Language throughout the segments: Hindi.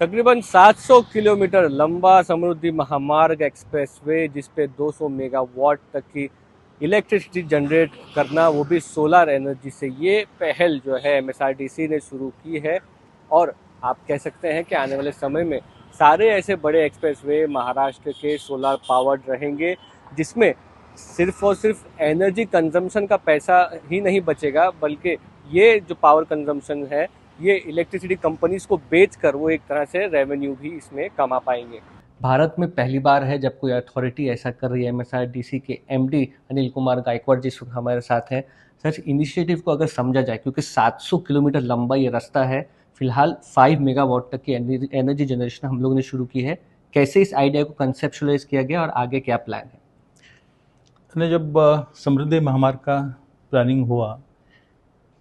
तकरीबन 700 किलोमीटर लंबा समृद्धि महामार्ग एक्सप्रेसवे जिस पे 200 मेगावाट तक की इलेक्ट्रिसिटी जनरेट करना, वो भी सोलर एनर्जी से, ये पहल जो है एमएसआरडीसी ने शुरू की है। और आप कह सकते हैं कि आने वाले समय में सारे ऐसे बड़े एक्सप्रेसवे महाराष्ट्र के सोलर पावर्ड रहेंगे, जिसमें सिर्फ और सिर्फ एनर्जी कंजम्पशन का पैसा ही नहीं बचेगा, बल्कि ये जो पावर कंजम्पशन है ये इलेक्ट्रिसिटी कंपनीज को बेचकर वो एक तरह से रेवेन्यू भी इसमें कमा पाएंगे। भारत में पहली बार है जब कोई अथॉरिटी ऐसा कर रही है। एमएसआरडीसी के एमडी अनिल कुमार गायकवाड़ जी हमारे साथ हैं। सर, इनिशिएटिव को अगर समझा जाए, क्योंकि 700 किलोमीटर लंबा ये रास्ता है, फिलहाल 5 मेगावाट तक की एनर्जी जनरेशन हम लोगों ने शुरू की है। कैसे इस आइडिया को कंसेप्चुअलाइज किया गया और आगे क्या प्लान है? जब समृद्धि महामार्ग का प्लानिंग हुआ,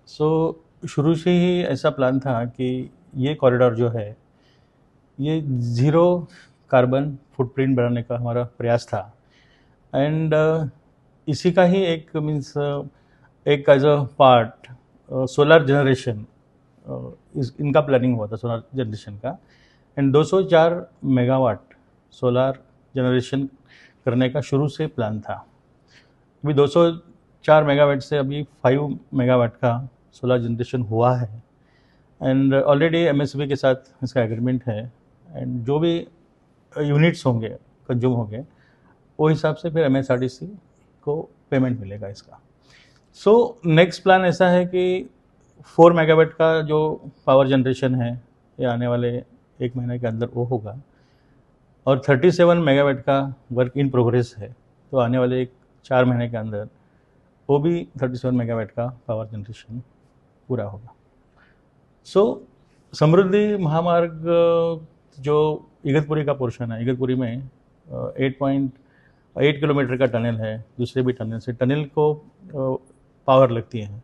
सो शुरू से ही ऐसा प्लान था कि ये कॉरिडोर जो है ये ज़ीरो कार्बन फुटप्रिंट बनाने का हमारा प्रयास था। एंड इसी का ही एक मीन्स एक as a part solar generation, इनका प्लानिंग हुआ था सोलर जनरेशन का। एंड 204 मेगावाट सोलर जनरेशन करने का शुरू से प्लान था। अभी 204 मेगावाट से अभी 5 मेगावाट का सोलर जनरेशन हुआ है। एंड ऑलरेडी एमएसबी के साथ इसका एग्रीमेंट है। एंड जो भी यूनिट्स होंगे, कंज्यूम होंगे, वो हिसाब से फिर एमएसआरडीसी को पेमेंट मिलेगा इसका। सो नेक्स्ट प्लान ऐसा है कि 4 मेगावाट का जो पावर जनरेशन है ये आने वाले 1 महीने के अंदर वो होगा। और 37 मेगावाट का वर्क इन प्रोग्रेस है, तो आने वाले 4 महीने के अंदर वो भी 37 मेगावाट का पावर जनरेशन पूरा होगा। सो समृद्धि महामार्ग जो इगतपुरी का पोर्शन है, इगतपुरी में 8.8 किलोमीटर का टनल है, दूसरे भी टनल से टनल को पावर लगती है।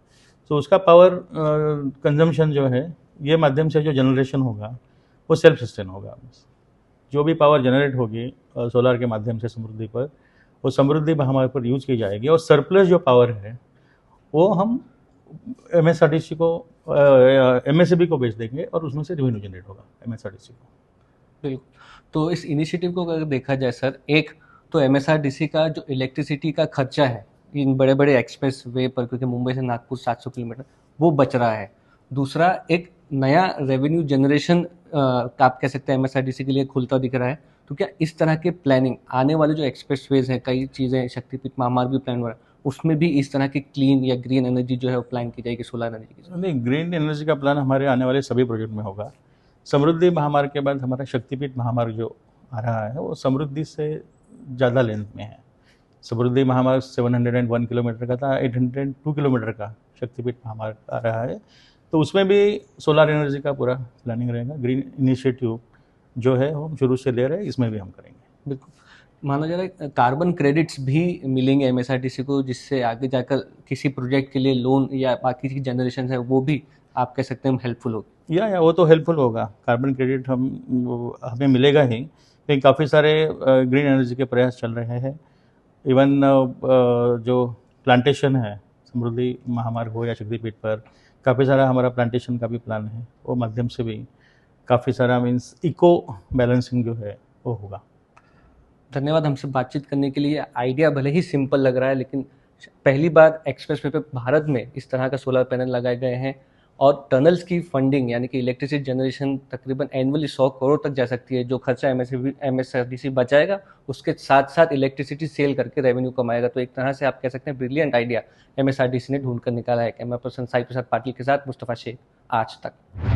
तो उसका पावर कंजम्पशन जो है ये माध्यम से जो जनरेशन होगा वो सेल्फ सस्टेन होगा। जो भी पावर जनरेट होगी सोलर के माध्यम से समृद्धि पर, वो समृद्धि महामार्ग पर यूज की जाएगी। और सरप्लस जो पावर है वो हम एमएसआरडीसी को एमएसबी को बेच देंगे और उसमें से रेवेन्यू जनरेट होगा एमएसआरडीसी को। बिल्कुल। तो इस इनिशिएटिव को अगर देखा जाए सर, एक तो एमएसआरडीसी का जो इलेक्ट्रिसिटी का खर्चा है इन बड़े बड़े एक्सप्रेस वे पर, क्योंकि मुंबई से नागपुर 700 किलोमीटर, वो बच रहा है। दूसरा, एक नया रेवेन्यू जनरेशन आप कह सकते हैं एमएसआरडीसी के लिए खुलता दिख रहा है। तो क्या इस तरह के प्लानिंग आने वाले जो एक्सप्रेस वेज हैं, कई चीज़ें, शक्तिपीठ महामार्ग भी प्लान हो रहा है, उसमें भी इस तरह की क्लीन या ग्रीन एनर्जी जो है वो प्लान की जाएगी, सोलर एनर्जी की? नहीं, ग्रीन एनर्जी का प्लान हमारे आने वाले सभी प्रोजेक्ट में होगा। समृद्धि महामार्ग के बाद हमारा शक्तिपीठ महामार्ग जो आ रहा है वो समृद्धि से ज़्यादा लेंथ में है। समृद्धि महामार्ग 701 किलोमीटर का था, 802 किलोमीटर का शक्तिपीठ महामार्ग आ रहा है। तो उसमें भी सोलर एनर्जी का पूरा प्लानिंग रहेगा। ग्रीन इनिशिएटिव जो है वो हम शुरू से ले रहे हैं, इसमें भी हम करेंगे। बिल्कुल। माना जा रहा है कार्बन क्रेडिट्स भी मिलेंगे एमएसआरटीसी को, जिससे आगे जाकर किसी प्रोजेक्ट के लिए लोन या बाकी की जनरेशन है वो भी आप कह सकते हैं हेल्पफुल होगी। या वो तो हेल्पफुल होगा। कार्बन क्रेडिट हमें मिलेगा ही, लेकिन काफ़ी सारे ग्रीन एनर्जी के प्रयास चल रहे हैं। इवन जो प्लांटेशन है समृद्धि महामार्ग हो या शक्तिपीठ पर, काफ़ी सारा हमारा प्लांटेशन का भी प्लान है। वो माध्यम से भी काफ़ी सारा मीन्स इको बैलेंसिंग जो है वो होगा। धन्यवाद हमसे बातचीत करने के लिए। आइडिया भले ही सिंपल लग रहा है, लेकिन पहली बार एक्सप्रेसवे पे भारत में इस तरह का सोलर पैनल लगाए गए हैं। और टनल्स की फंडिंग यानी कि इलेक्ट्रिसिटी जनरेशन तकरीबन एनुअली 100 करोड़ तक जा सकती है। जो खर्चा एमएसआरडीसी बचाएगा, उसके साथ साथ इलेक्ट्रिसिटी सेल करके रेवेन्यू कमाएगा। तो एक तरह से आप कह सकते हैं ब्रिलियंट आइडिया एमएसआरडीसी ने ढूंढ कर निकाला है। कैमरा पर्सन साई प्रसाद पाटिल के साथ मुस्तफा शेख, आज तक।